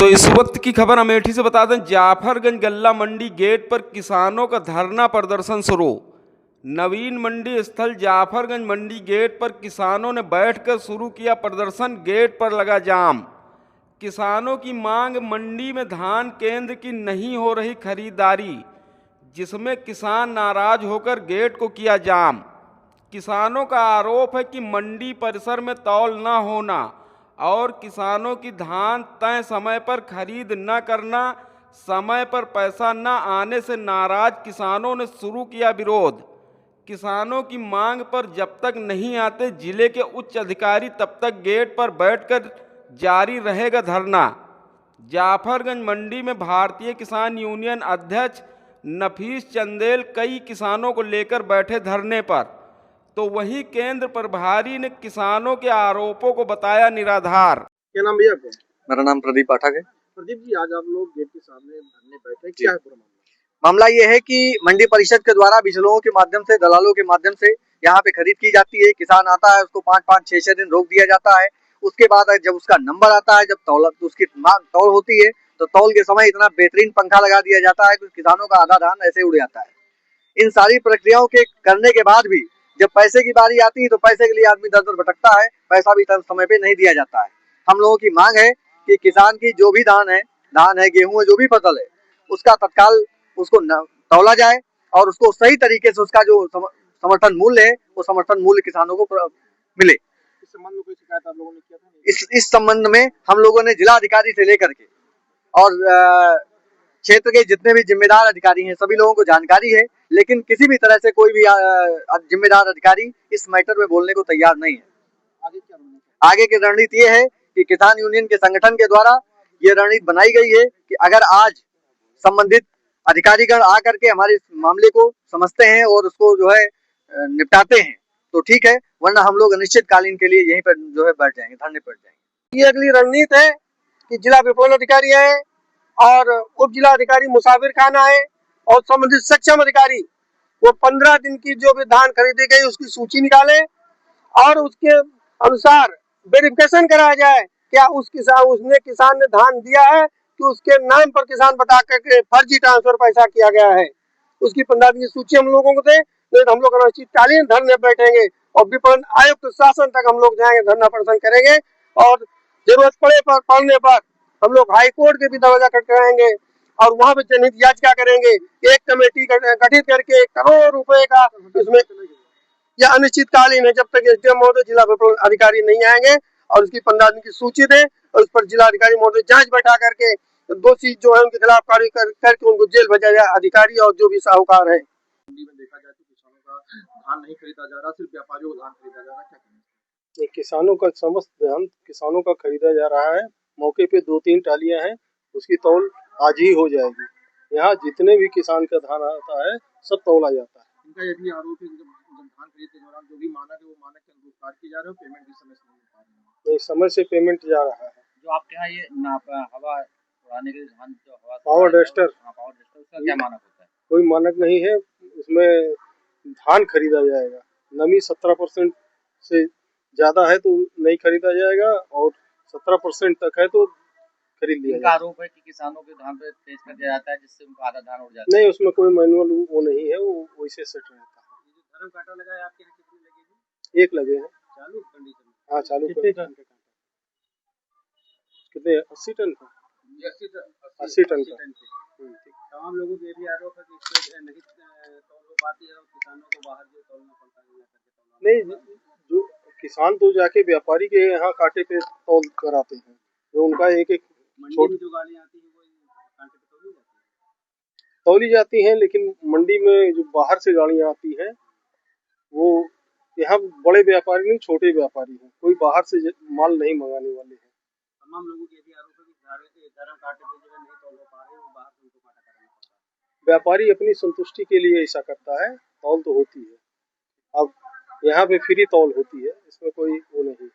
तो इस वक्त की खबर अमेठी से बता दें, जाफरगंज गल्ला मंडी गेट पर किसानों का धरना प्रदर्शन शुरू। नवीन मंडी स्थल जाफरगंज मंडी गेट पर किसानों ने बैठकर शुरू किया प्रदर्शन। गेट पर लगा जाम। किसानों की मांग, मंडी में धान केंद्र की नहीं हो रही खरीदारी, जिसमें किसान नाराज होकर गेट को किया जाम। किसानों का आरोप है कि मंडी परिसर में तौल न होना और किसानों की धान तय समय पर खरीद न करना, समय पर पैसा न आने से नाराज किसानों ने शुरू किया विरोध। किसानों की मांग पर जब तक नहीं आते जिले के उच्च अधिकारी, तब तक गेट पर बैठकर जारी रहेगा धरना। जाफरगंज मंडी में भारतीय किसान यूनियन अध्यक्ष नफीस चंदेल कई किसानों को लेकर बैठे धरने पर, तो वहीं केंद्र प्रभारी ने किसानों के आरोपों को बताया निराधार। क्या नाम भैया आपका? मेरा नाम प्रदीप पाठक है। प्रदीप जी, आज आप लोग गेट के सामने धरने बैठे, क्या है पूरा मामला? मामला ये है कि मंडी परिषद के द्वारा बिचौलियों के माध्यम से, दलालों के माध्यम से यहाँ पे खरीद की जाती है। किसान आता है, उसको 5-5, 6-6 दिन रोक दिया जाता है। उसके बाद जब उसका नंबर आता है, जब उसकी तौल होती है, तो तौल के समय इतना बेहतरीन पंखा लगा दिया जाता है कि किसानों का आधा धान ऐसे उड़ जाता है। इन सारी प्रक्रियाओं के करने के बाद भी जब पैसे की बारी आती है तो पैसे के लिए आदमी दर दर भटकता है, पैसा भी समय पे नहीं दिया जाता है। हम लोगों की मांग है कि किसान की जो भी धान है, गेहूं है, जो भी फसल है, उसका तत्काल उसको तौला जाए और उसको सही तरीके से उसका जो समर्थन मूल्य है, वो समर्थन मूल्य किसानों को मिले। इस संबंध में कोई शिकायत आप लोगों ने किया था? इस संबंध में हम लोगों ने जिला अधिकारी से लेकर के और क्षेत्र के जितने भी जिम्मेदार अधिकारी हैं, सभी लोगों को जानकारी है, लेकिन किसी भी तरह से कोई भी जिम्मेदार अधिकारी इस मैटर में बोलने को तैयार नहीं है। आगे क्या रणनीति? आगे की रणनीति ये है कि किसान यूनियन के संगठन के द्वारा ये रणनीति बनाई गई है कि अगर आज संबंधित अधिकारीगण आकर के हमारे मामले को समझते हैं और उसको जो है निपटाते हैं तो ठीक है, वरना हम लोग अनिश्चितकालीन के लिए यहीं पर जो है बैठ जाएंगे, धरने पर जाएंगे। ये अगली रणनीति है कि जिला विपणन अधिकारी है और उप जिला अधिकारी मुसाफिर खाना है और संबंधित सक्षम अधिकारी वो 15 दिन की जो भी धान खरीदी गई उसकी सूची निकाले और उसके अनुसार वेरिफिकेशन कराया जाए क्या उसने किसान ने धान दिया है कि उसके नाम पर किसान बता करके फर्जी ट्रांसफर पैसा किया गया है। उसकी 15 दिन की सूची हम लोगों को दे, नहीं तो हम लोग अनिश्चितकालीन धरने बैठेंगे और विपणन आयुक्त शासन तक हम लोग जाएंगे, धरना प्रदर्शन करेंगे और जरूरत पड़ने पर हम लोग हाई कोर्ट के भी दरवाजा खटखटाएंगे और वहाँ पे जनहित याचिका करेंगे। एक कमेटी गठित करके 1 करोड़ रुपए का इसमें यह अनिश्चितकालीन है जब तक एसडीएम महोदय, जिला विपणन अधिकारी नहीं आएंगे और उसकी 15 दिन की सूची दें और उस पर जिला अधिकारी महोदय जांच बैठा करके दोषी जो है उनके खिलाफ कार्रवाई करके उनको जेल भेजा जाए, अधिकारी और जो भी साहूकार है। मंडी में देखा जाए तो किसानों का धान नहीं खरीदा जा रहा, सिर्फ व्यापारियों का धान खरीदा जा रहा है, क्या कहना? किसानों का समस्त धान किसानों का खरीदा जा रहा है। मौके पे 2-3 टालियां हैं, उसकी तौल आज ही हो जाएगी। यहाँ जितने भी किसान का धान आता है सब तौला जाता है। इनका यदि आरोप है कि जब धान खरीद के दौरान जो भी मानक है वो मानक के अनुरूप काट किए जा रहे हो, पेमेंट भी समय से नहीं हो पा रही है। समय से पेमेंट जा रहा है। जो आपके यहाँ ये हवा उड़ाने के लिए धान जो हवा पावर डस्टर, उसका क्या मानक होता है? कोई मानक नहीं है, उसमें धान खरीदा जाएगा। नमी 17% से ज्यादा है तो नहीं खरीदा जाएगा और 17% तक है तो खरीद लिया जाएगा। आरोप है कि किसानों के धान पे तेज कर दिया जाता है जिससे उनका आधा धान उड़ जाता है। नहीं, उसमें कोई मैनुअल वो नहीं है, वो वैसे सेट रहता है। धर्म कांटा लगा है आपके यहाँ, कितनी लगेगी? 1 लगे हैं। चालू कंडीशन में? हाँ, चालू। कितने टन? कितने? 80 टन का। 80 टन का। तमाम लोगों के भी आरोप है कि इससे नहीं तौल हो पाती है और किसानों को बाहर जो तौलना पड़ता है। नहीं, जो किसान तो जाके व्यापारी के यहाँ कांटे पे तौल कराते हैं, जो उनका एक मंडी में जो गाड़ियाँ आती हैं वो कांटे पे तौली जाती हैं, लेकिन मंडी में जो बाहर से गाड़ियाँ आती हैं वो यहाँ बड़े व्यापारी नहीं, छोटे व्यापारी हैं, कोई बाहर से माल नहीं मंगाने वाले हैं। तमाम लोगों के भी आरोप है कि धर्म कांटे पे जो है नहीं तौल हो पा रहे, वो बाहर से उनको काटा करना पड़ता है। व्यापारी अपनी संतुष्टि के लिए ऐसा करता है, तौल तो होती है। अब यहाँ पे फ्री तौल होती है, इसमें कोई वो नहीं।